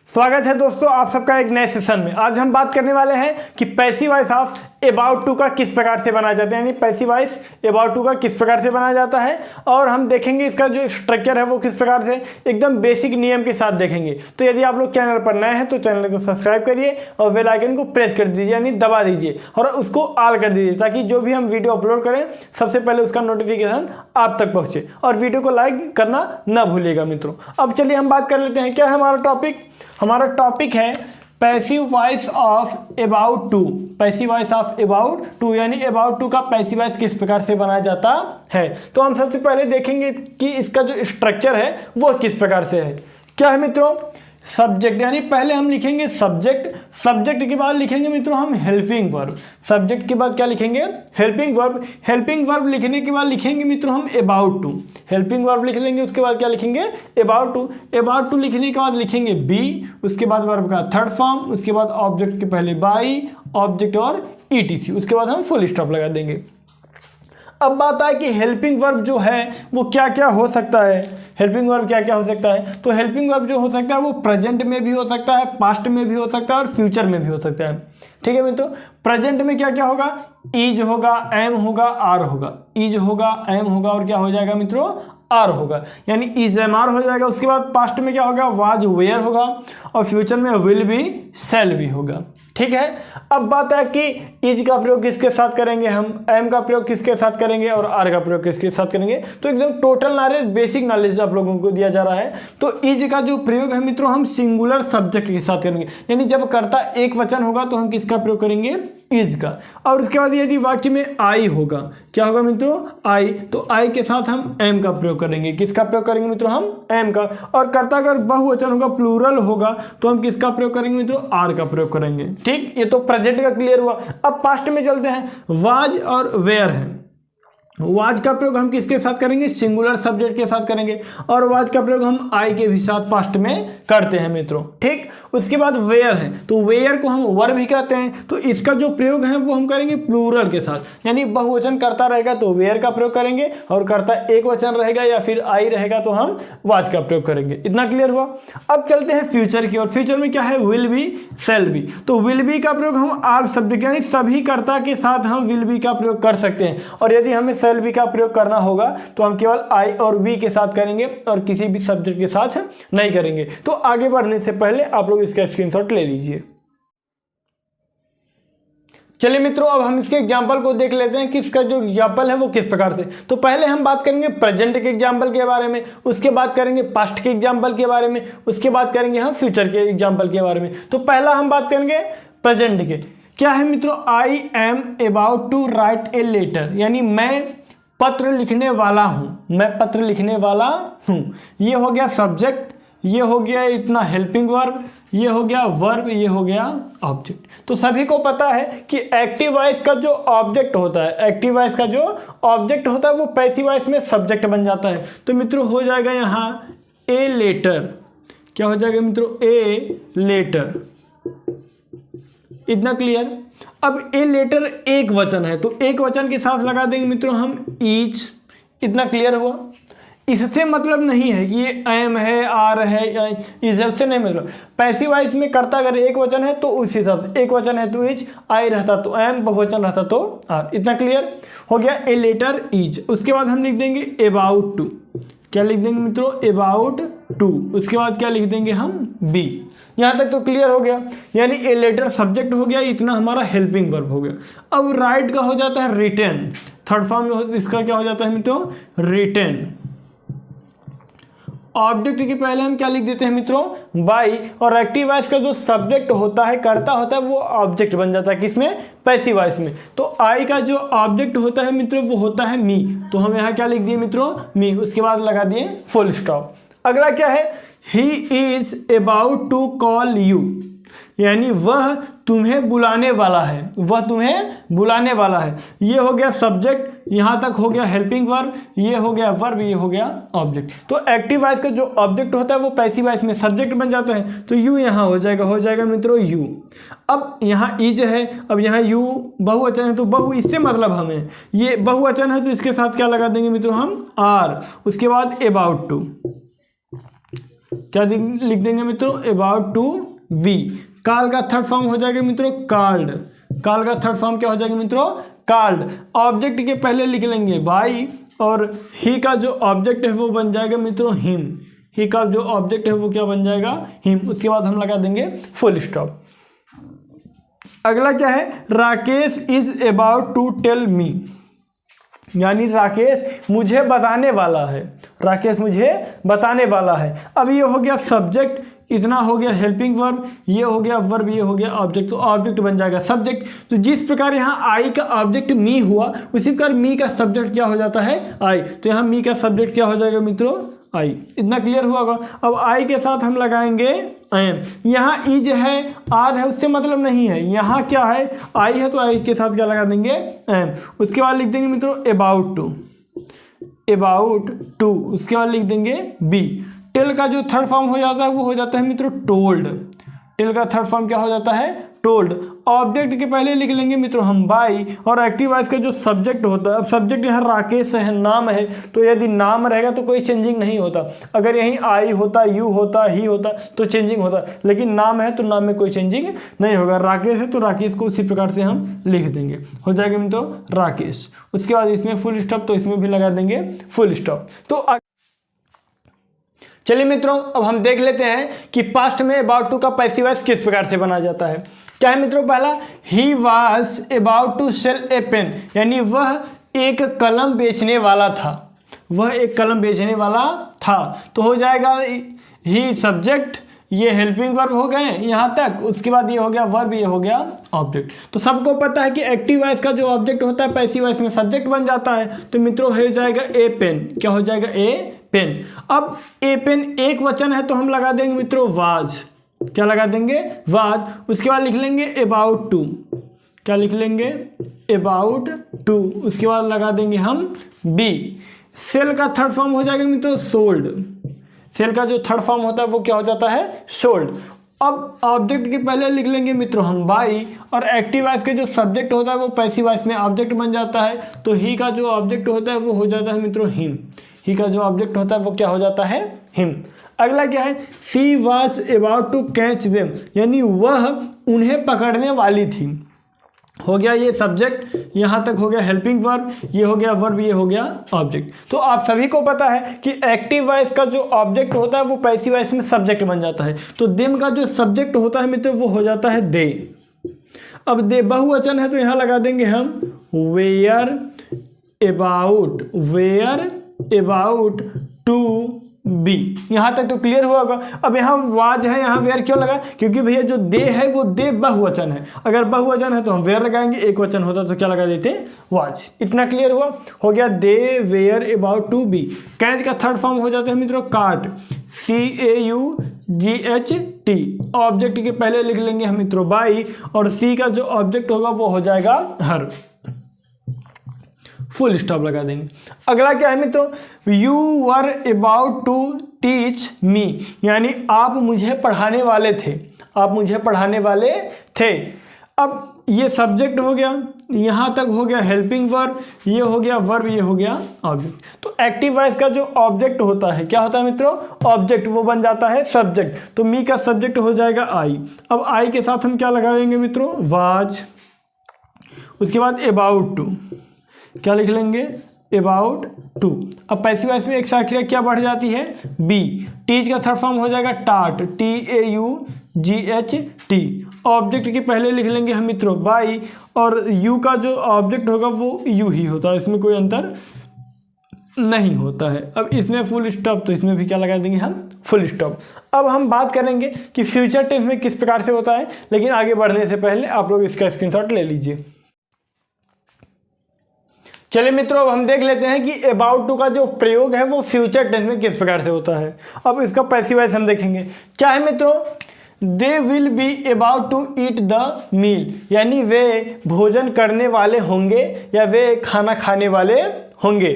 स्वागत है दोस्तों आप सबका एक नए सेशन में। आज हम बात करने वाले हैं कि passive voice of about to का किस प्रकार से बनाया जाता है, यानी पैसिव वॉइस अबाउट टू का किस प्रकार से बनाया जाता है और हम देखेंगे इसका जो स्ट्रक्चर है वो किस प्रकार से एकदम बेसिक नियम के साथ देखेंगे। तो यदि आप लोग चैनल पर नए हैं तो चैनल को सब्सक्राइब करिए और बेल आइकन को प्रेस कर दीजिए, यानी दबा दीजिए और उसको ऑल कर दीजिए ताकि जो भी हम वीडियो अपलोड करें सबसे पहले उसका नोटिफिकेशन आप तक पहुँचे। और वीडियो को लाइक करना न भूलिएगा मित्रों। अब चलिए हम बात कर लेते हैं, क्या है हमारा टॉपिक। हमारा टॉपिक है passive voice of about to. Passive voice of about to यानी अबाउट टू का पैसिव वॉइस किस प्रकार से बनाया जाता है। तो हम सबसे पहले देखेंगे कि इसका जो स्ट्रक्चर है वो किस प्रकार से है। क्या है मित्रों, सब्जेक्ट, यानी पहले हम लिखेंगे सब्जेक्ट, सब्जेक्ट के बाद लिखेंगे मित्रों हम हेल्पिंग वर्ब, सब्जेक्ट के बाद क्या लिखेंगे हेल्पिंग वर्ब, हेल्पिंग वर्ब लिखने के बाद लिखेंगे मित्रों हम अबाउट टू, हेल्पिंग वर्ब लिख लेंगे, उसके बाद क्या लिखेंगे अबाउट टू, अबाउट टू लिखने के बाद लिखेंगे बी, उसके बाद वर्ब का थर्ड फॉर्म, उसके बाद ऑब्जेक्ट के पहले बाई, ऑब्जेक्ट और ईटीसी, उसके बाद हम फुल स्टॉप लगा देंगे। अब बात है कि हेल्पिंग वर्ब जो है वो क्या क्या हो सकता है। हेल्पिंग वर्ब क्या क्या हो सकता है, तो हेल्पिंग वर्ब जो हो सकता है वो प्रेजेंट में भी हो सकता है, पास्ट में भी हो सकता है और फ्यूचर में भी हो सकता है। ठीक है मित्रों, प्रेजेंट में क्या क्या होगा, इज होगा, एम होगा, आर होगा, इज होगा, एम होगा और क्या हो जाएगा मित्रों आर होगा, यानी इज एम आर हो जाएगा। उसके बाद पास्ट में क्या होगा वाज वेयर होगा और फ्यूचर में विल बी शैल बी होगा। ठीक है, अब बात है कि इज का प्रयोग किसके साथ करेंगे, हम एम का प्रयोग किसके साथ करेंगे और आर का प्रयोग किसके साथ करेंगे। तो एकदम टोटल नॉलेज, बेसिक नॉलेज आप लोगों को दिया जा रहा है। तो इज का जो प्रयोग है मित्रों हम सिंगुलर सब्जेक्ट के साथ करेंगे, यानी जब कर्ता एक वचन होगा तो हम किसका प्रयोग करेंगे इज का। और उसके बाद यदि वाक्य में आई होगा, क्या होगा मित्रों आई, तो आई के साथ हम एम का प्रयोग करेंगे। किसका प्रयोग करेंगे मित्रों हम एम का। और कर्ता अगर बहुवचन होगा, प्लूरल होगा, तो हम किसका प्रयोग करेंगे मित्रों आर का प्रयोग करेंगे। ठीक, ये तो प्रेजेंट का क्लियर हुआ। अब पास्ट में चलते हैं, वाज और वेयर है। वाज का प्रयोग हम किसके साथ करेंगे सिंगुलर सब्जेक्ट के साथ करेंगे और वाज का प्रयोग हम आई के भी साथ पास्ट में करते हैं मित्रों। ठीक, उसके बाद वेयर है, तो वेयर को हम वर्ब भी कहते हैं, तो इसका जो प्रयोग है वो हम करेंगे प्लूरल के साथ, यानी बहुवचन करता रहेगा तो वेयर का प्रयोग करेंगे और करता एक वचन रहेगा या फिर आई रहेगा तो हम वाज का प्रयोग करेंगे। इतना क्लियर हुआ। अब चलते हैं फ्यूचर की ओर। फ्यूचर में क्या है विल बी शैल बी, तो विल बी का प्रयोग हम आल सब्जेक्ट यानी सभी कर्ता के साथ हम विल बी का प्रयोग कर सकते हैं। और यदि हमें शैल बी का प्रयोग करना होगा तो हम केवल आई और वी के साथ करेंगे और किसी भी सब्जेक्ट के साथ नहीं करेंगे। तो आगे बढ़ने से पहले आप लोग इसका स्क्रीनशॉट ले लीजिए। चलिए मित्रों, अब हम इसके एग्जाम्पल को देख लेते हैं कि इसका जो एग्जाम्पल है वो किस प्रकार से। तो पहले हम बात करेंगे प्रेजेंट के एग्जाम्पल के बारे में, उसके बाद करेंगे पास्ट के एग्जाम्पल के बारे में, उसके बाद करेंगे हम फ्यूचर के एग्जाम्पल के बारे में। तो पहला हम बात करेंगे प्रेजेंट के। क्या है मित्रों, I am about to write a letter, यानी मैं पत्र लिखने वाला हूं, मैं पत्र लिखने वाला हूं। ये हो गया सब्जेक्ट, ये हो गया इतना हेल्पिंग वर्ब, ये हो गया वर्ब, ये हो गया ऑब्जेक्ट। तो सभी को पता है कि एक्टिव वॉइस का जो ऑब्जेक्ट होता है, एक्टिव वॉइस का जो ऑब्जेक्ट होता है वो पैसिव वॉइस में सब्जेक्ट बन जाता है। तो मित्रों हो जाएगा यहाँ ए लेटर, क्या हो जाएगा मित्रों ए लेटर। इतना क्लियर। अब ए लेटर एक वचन है तो एक वचन के साथ लगा देंगे मित्रों हम ईच। इतना क्लियर हुआ। इससे मतलब नहीं है कि ये एम है, आर है, इज से नहीं मतलब। पैसिव वॉइस में करता अगर एक वचन है तो उस हिसाब से, एक वचन है तो इज, आई रहता तो एम, बहुवचन रहता तो आर। इतना क्लियर हो गया ए लेटर इज। उसके बाद हम लिख देंगे अबाउट टू, क्या लिख देंगे मित्रों अबाउट टू। उसके बाद क्या लिख देंगे हम बी। यहां तक तो क्लियर हो गया, यानी ए लेटर सब्जेक्ट हो गया, इतना हमारा हेल्पिंग वर्ब हो गया। अब राइट का हो जाता है रिटेन, थर्ड फॉर्म में इसका क्या हो जाता है मित्रों रिटेन। ऑब्जेक्ट के पहले हम क्या लिख देते हैं मित्रों बाई, और एक्टिव वॉइस का जो सब्जेक्ट होता है करता होता है वो ऑब्जेक्ट बन जाता है किसमें पैसिव वॉइस में। तो आई का जो ऑब्जेक्ट होता है मित्रों वो होता है मी, तो हम यहाँ क्या लिख दिए मित्रों मी। उसके बाद लगा दिए फुल स्टॉप। अगला क्या है, he is about to call you, यानी वह तुम्हें बुलाने वाला है, वह तुम्हें बुलाने वाला है। ये हो गया सब्जेक्ट, यहाँ तक हो गया हेल्पिंग वर्ब, ये हो गया वर्ब, ये हो गया ऑब्जेक्ट। तो एक्टिव वॉइस का जो ऑब्जेक्ट होता है वो पैसिव वॉइस में सब्जेक्ट बन जाता है। तो यू यहाँ हो जाएगा मित्रों यू। अब यहाँ इज है, अब यहाँ यू बहुवचन है तो बहु, इससे मतलब हमें ये बहुवचन है तो इसके साथ क्या लगा देंगे मित्रों हम आर। उसके बाद अबाउट टू, क्या लिख देंगे मित्रों, अबाउट टू बी। कॉल का थर्ड फॉर्म हो जाएगा मित्रों कॉल्ड। कॉल का थर्ड फॉर्म क्या हो जाएगा मित्रों, कॉल्ड। ऑब्जेक्ट के पहले लिख लेंगे बाई और ही का जो ऑब्जेक्ट है वो बन जाएगा मित्रों हिम। ही का जो ऑब्जेक्ट है वो क्या बन जाएगा, हिम। उसके बाद हम लगा देंगे फुल स्टॉप। अगला क्या है, Rakesh is about to tell me, यानी राकेश मुझे बताने वाला है। राकेश मुझे बताने वाला है। अब ये हो गया सब्जेक्ट, इतना हो गया हेल्पिंग वर्ब, ये हो गया वर्ब, ये हो गया ऑब्जेक्ट। तो ऑब्जेक्ट बन जाएगा सब्जेक्ट। तो जिस प्रकार यहाँ आई का ऑब्जेक्ट मी हुआ, उसी प्रकार मी का सब्जेक्ट क्या हो जाता है, आई। तो यहाँ मी का सब्जेक्ट क्या हो जाएगा मित्रों, आई। इतना क्लियर हुआ होगा। अब आई के साथ हम लगाएंगे एम। यहाँ इज है, आर है, उससे मतलब नहीं है। यहाँ क्या है, आई है, तो आई के साथ क्या लगा देंगे, एम। उसके बाद लिख देंगे मित्रों अबाउट टू। अबाउट टू उसके बाद लिख देंगे बी। टेल का जो थर्ड फॉर्म हो जाता है वो हो जाता है मित्रों टोल्ड। टेल का थर्ड फॉर्म क्या हो जाता है, टोल्ड। ऑब्जेक्ट के पहले लिख लेंगे मित्रों हम बाई और एक्टिव वॉइस का जो सब्जेक्ट होता है, अब सब्जेक्ट यहाँ राकेश है, नाम है, तो यदि नाम रहेगा तो कोई चेंजिंग नहीं होता। अगर यहीं आई होता, यू होता, ही होता तो चेंजिंग होता, लेकिन नाम है तो नाम में कोई चेंजिंग नहीं होगा। राकेश है तो राकेश को उसी प्रकार से हम लिख देंगे, हो जाएगा मित्रों राकेश। उसके बाद इसमें फुल स्टॉप, तो इसमें भी लगा देंगे फुल स्टॉप। तो चलिए मित्रों अब हम देख लेते हैं कि पास्ट में अबाउट टू का पैसिव वॉइस किस प्रकार से बना जाता है। क्या है मित्रों, पहला he was about to sell a pen, यानी वह एक कलम बेचने वाला था। वह एक कलम बेचने वाला था, तो हो जाएगा ही सब्जेक्ट, ये हेल्पिंग वर्ब हो गए यहाँ तक। उसके बाद ये हो गया वर्ब, ये हो गया ऑब्जेक्ट। तो सबको पता है कि एक्टिव वॉइस का जो ऑब्जेक्ट होता है पैसिव वॉइस में सब्जेक्ट बन जाता है। तो मित्रों हो जाएगा ए पेन। क्या हो जाएगा, ए पेन। अब ए पेन एक वचन है तो हम लगा देंगे मित्रों वाज। क्या लगा देंगे, वाज। उसके बाद लिख लेंगे अबाउट टू। क्या लिख लेंगे, अबाउट टू। उसके बाद लगा देंगे हम बी। सेल का थर्ड फॉर्म हो जाएगा मित्रों सोल्ड। सेल का जो थर्ड फॉर्म होता है वो क्या हो जाता है, सोल्ड। अब ऑब्जेक्ट के पहले लिख लेंगे मित्रों हम बाई और एक्टिव वॉइस के जो सब्जेक्ट होता है वो पैसिव वॉइस में ऑब्जेक्ट बन जाता है। तो ही का जो ऑब्जेक्ट होता है वो हो जाता है मित्रों हिम। ही का जो ऑब्जेक्ट होता है वो क्या हो जाता है, हिम। अगला क्या है, she was about to catch them, यानी वह उन्हें पकड़ने वाली थी। हो गया ये सब्जेक्ट, यहाँ तक हो गया हेल्पिंग वर्ब, ये हो गया वर्ब, ये हो गया ऑब्जेक्ट। तो आप सभी को पता है कि एक्टिव वॉइस का जो ऑब्जेक्ट होता है वो पैसिव वॉइस में सब्जेक्ट बन जाता है। तो देम का जो सब्जेक्ट होता है मित्रों वो हो जाता है दे। अब दे बहुवचन है तो यहाँ लगा देंगे हम were about, were about to be. यहाँ तक तो क्लियर हुआ होगा। अब यहाँ वाज है, यहाँ वेयर क्यों लगा, क्योंकि भैया जो दे है वो दे बहुवचन है। अगर बहुवचन है तो हम वेयर लगाएंगे, एक वचन होता तो क्या लगा देते, वाज। इतना क्लियर हुआ, हो गया they were about to be. Catch का थर्ड फॉर्म हो जाता है मित्रों काट, CAUGHT। ऑब्जेक्ट के पहले लिख लेंगे हम मित्रों बाई और सी का जो ऑब्जेक्ट होगा वो हो जाएगा हर। फुल स्टॉप लगा देंगे। अगला क्या है मित्रों, you were about to teach me, यानी आप मुझे पढ़ाने वाले थे। आप मुझे पढ़ाने वाले थे। अब ये सब्जेक्ट हो गया, यहाँ तक हो गया हेल्पिंग वर्ब, ये हो गया वर्ब, ये हो गया ऑब्जेक्ट। तो एक्टिव वॉइस का जो ऑब्जेक्ट होता है क्या होता है मित्रों, ऑब्जेक्ट, वो बन जाता है सब्जेक्ट। तो मी का सब्जेक्ट हो जाएगा आई। अब आई के साथ हम क्या लगाएंगे मित्रों, वाज। उसके बाद अबाउट टू, क्या लिख लेंगे, अबाउट टू। अब पैसिव वॉइस में एक साक्रिया क्या बढ़ जाती है, बी। टीच का थर्ड फॉर्म हो जाएगा टाट, TAUGHT। ऑब्जेक्ट के पहले लिख लेंगे हम मित्रों बाई और यू का जो ऑब्जेक्ट होगा वो यू ही होता है, इसमें कोई अंतर नहीं होता है। अब इसमें फुल स्टॉप, तो इसमें भी क्या लगा देंगे हम, फुल स्टॉप। अब हम बात करेंगे कि फ्यूचर टेंस में किस प्रकार से होता है, लेकिन आगे बढ़ने से पहले आप लोग इसका स्क्रीनशॉट ले लीजिए। चलिए मित्रों अब हम देख लेते हैं कि अबाउट टू का जो प्रयोग है वो फ्यूचर टेंस में किस प्रकार से होता है। अब इसका पैसिव वॉइस हम देखेंगे। क्या है मित्रों, they will be about to eat the meal, यानी वे भोजन करने वाले होंगे या वे खाना खाने वाले होंगे।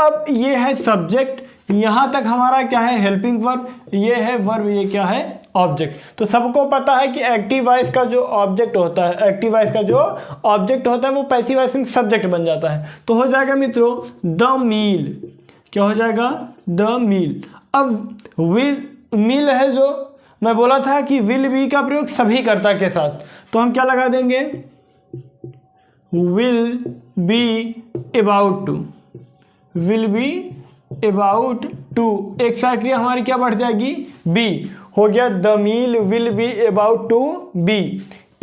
अब ये है सब्जेक्ट, यहाँ तक हमारा क्या है हेल्पिंग वर्ब, ये है वर्ब, ये क्या है ऑब्जेक्ट। तो सबको पता है कि एक्टिव वॉइस का जो ऑब्जेक्ट होता है, एक्टिव वॉइस का जो ऑब्जेक्ट होता है वो पैसिव वॉइस में सब्जेक्ट बन जाता है। तो हो जाएगा मित्रों द मील। क्या हो जाएगा, द मील। अब विल मिल है जो मैं बोला था कि विल बी का प्रयोग सभी कर्ता के साथ, तो हम क्या लगा देंगे, will be about to, will be about to, एक साथ क्रिया हमारी क्या बढ़ जाएगी, बी हो गया, the meal will be about to be.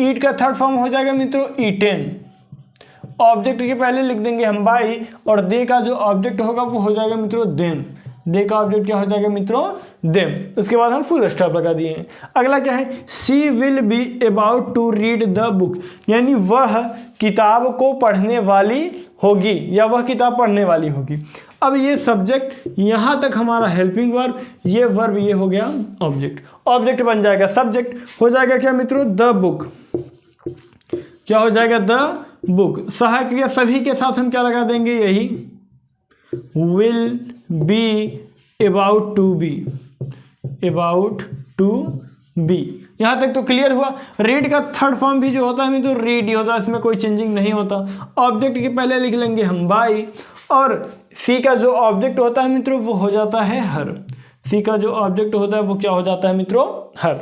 Eat का थर्ड फॉर्म हो जाएगा मित्रों ईटेन, ऑब्जेक्ट के पहले लिख देंगे हम बाई, और दे का जो ऑब्जेक्ट होगा वो हो जाएगा मित्रों देम, दे का ऑब्जेक्ट क्या हो जाएगा मित्रों देम। उसके बाद हम फुल स्टॉप लगा दिए हैं। अगला क्या है, she will be about to read the book, यानी वह किताब को पढ़ने वाली होगी या वह किताब पढ़ने वाली होगी। अब ये सब्जेक्ट यहाँ तक हमारा हेल्पिंग वर्ब, ये वर्ब ये हो गया ऑब्जेक्ट, ऑब्जेक्ट बन जाएगा सब्जेक्ट, हो जाएगा क्या मित्रों द बुक, क्या हो जाएगा द बुक। सहायक क्रिया सभी के साथ हम क्या लगा देंगे, यही will be about to be, about to be. यहाँ तक तो क्लियर हुआ। रीड का थर्ड फॉर्म भी जो होता है तो रीड ही होता है, इसमें कोई चेंजिंग नहीं होता। ऑब्जेक्ट के पहले लिख लेंगे हम बाई, और सी का जो ऑब्जेक्ट होता है मित्रों वो हो जाता है हर, सी का जो ऑब्जेक्ट होता है वो क्या हो जाता है मित्रों हर।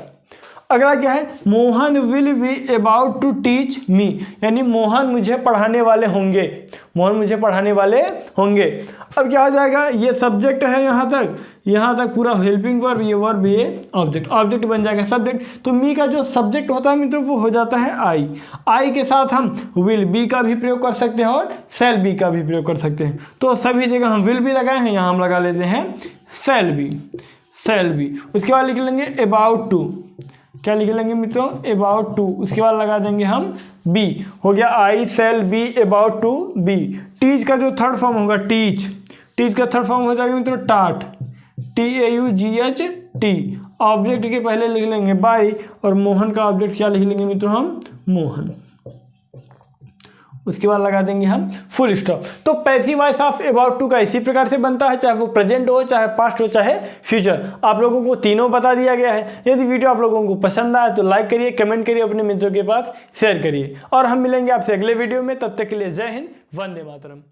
अगला क्या है, Mohan will be about to teach me, यानी मोहन मुझे पढ़ाने वाले होंगे, मोहन मुझे पढ़ाने वाले होंगे। अब क्या हो जाएगा, ये सब्जेक्ट है यहाँ तक पूरा हेल्पिंग वर्ब, ये वर्ब ये ऑब्जेक्ट, ऑब्जेक्ट बन जाएगा सब्जेक्ट। तो मी का जो सब्जेक्ट होता है मित्रों वो हो जाता है आई, आई के साथ हम विल बी का भी प्रयोग कर सकते हैं और शैल बी का भी प्रयोग कर सकते हैं। तो सभी जगह हम विल बी लगाए हैं, यहाँ हम लगा लेते हैं शैल बी, शैल बी। उसके बाद लिख लेंगे अबाउट टू, क्या लिख लेंगे मित्रों अबाउट टू, उसके बाद लगा देंगे हम बी, हो गया I shall be about to be. Teach का जो थर्ड फॉर्म होगा टीच, टीच का थर्ड फॉर्म हो जाएगा मित्रों टाट, TAUGHT। ऑब्जेक्ट के पहले लिख लेंगे बाई, और मोहन का ऑब्जेक्ट क्या लिख लेंगे मित्रों हम मोहन, उसके बाद लगा देंगे हम फुल स्टॉप। तो passive voice of about to का इसी प्रकार से बनता है, चाहे वो प्रेजेंट हो, चाहे पास्ट हो, चाहे फ्यूचर। आप लोगों को तीनों बता दिया गया है। यदि वीडियो आप लोगों को पसंद आया तो लाइक करिए, कमेंट करिए, अपने मित्रों के पास शेयर करिए, और हम मिलेंगे आपसे अगले वीडियो में। तब तक के लिए जय हिंद, वंदे मातरम।